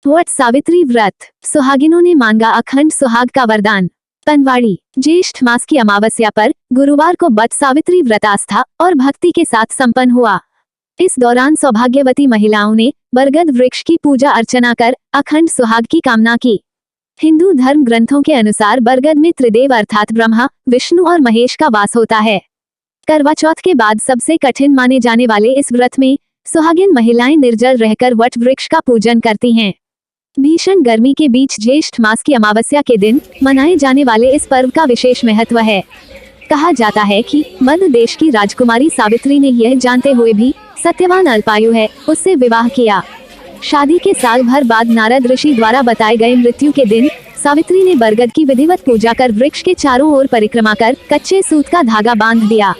वट सावित्री व्रत, सुहागिनों ने मांगा अखंड सुहाग का वरदान। तनवाड़ी, ज्येष्ठ मास की अमावस्या पर गुरुवार को वट सावित्री व्रत आस्था और भक्ति के साथ संपन्न हुआ। इस दौरान सौभाग्यवती महिलाओं ने बरगद वृक्ष की पूजा अर्चना कर अखंड सुहाग की कामना की। हिंदू धर्म ग्रंथों के अनुसार बरगद में त्रिदेव अर्थात ब्रह्मा, विष्णु और महेश का वास होता है। करवा चौथ के बाद सबसे कठिन माने जाने वाले इस व्रत में सुहागिन महिलाएं निर्जल रहकर वट वृक्ष का पूजन करती हैं। भीषण गर्मी के बीच ज्येष्ठ मास की अमावस्या के दिन मनाए जाने वाले इस पर्व का विशेष महत्व है। कहा जाता है कि मध्य देश की राजकुमारी सावित्री ने यह जानते हुए भी सत्यवान अल्पायु है, उससे विवाह किया। शादी के साल भर बाद नारद ऋषि द्वारा बताए गए मृत्यु के दिन सावित्री ने बरगद की विधिवत पूजा कर वृक्ष के चारों ओर परिक्रमा कर कच्चे सूत का धागा बांध दिया।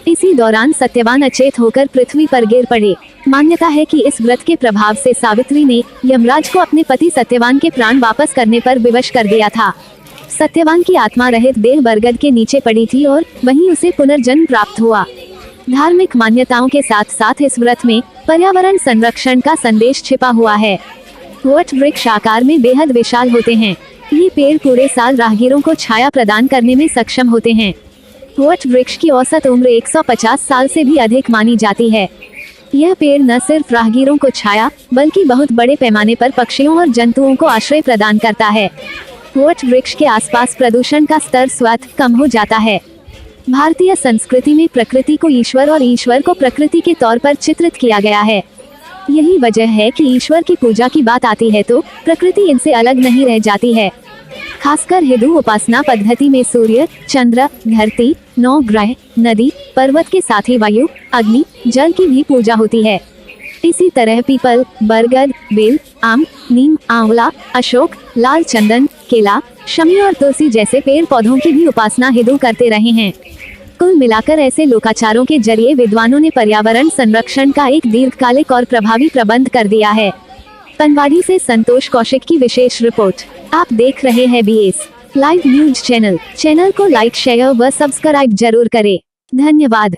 इसी दौरान सत्यवान अचेत होकर पृथ्वी पर गिर पड़े। मान्यता है कि इस व्रत के प्रभाव से सावित्री ने यमराज को अपने पति सत्यवान के प्राण वापस करने पर विवश कर दिया था। सत्यवान की आत्मा रहित देह बरगद के नीचे पड़ी थी और वहीं उसे पुनर्जन्म प्राप्त हुआ। धार्मिक मान्यताओं के साथ साथ इस व्रत में पर्यावरण संरक्षण का संदेश छिपा हुआ है। वट वृक्ष आकार में बेहद विशाल होते हैं। ये पेड़ पूरे साल राहगीरों को छाया प्रदान करने में सक्षम होते हैं। वट वृक्ष की औसत उम्र 150 साल से भी अधिक मानी जाती है। यह पेड़ न सिर्फ राहगीरों को छाया बल्कि बहुत बड़े पैमाने पर पक्षियों और जंतुओं को आश्रय प्रदान करता है। वट वृक्ष के आसपास प्रदूषण का स्तर स्वतः कम हो जाता है। भारतीय संस्कृति में प्रकृति को ईश्वर और ईश्वर को प्रकृति के तौर पर चित्रित किया गया है। यही वजह है कि ईश्वर की पूजा की बात आती है तो प्रकृति इनसे अलग नहीं रह जाती है। खासकर हिंदू उपासना पद्धति में सूर्य, चंद्र, धरती, 9 ग्रह, नदी, पर्वत के साथ ही वायु, अग्नि, जल की भी पूजा होती है। इसी तरह पीपल, बरगद, बेल, आम, नीम, आंवला, अशोक, लाल चंदन, केला, शमी और तुलसी जैसे पेड़ पौधों की भी उपासना हिंदू करते रहे हैं। कुल मिलाकर ऐसे लोकाचारों के जरिए विद्वानों ने पर्यावरण संरक्षण का एक दीर्घकालिक और प्रभावी प्रबंध कर दिया है। तनवाड़ी से संतोष कौशिक की विशेष रिपोर्ट। आप देख रहे हैं BS लाइव न्यूज चैनल को लाइक, शेयर व सब्सक्राइब जरूर करें। धन्यवाद।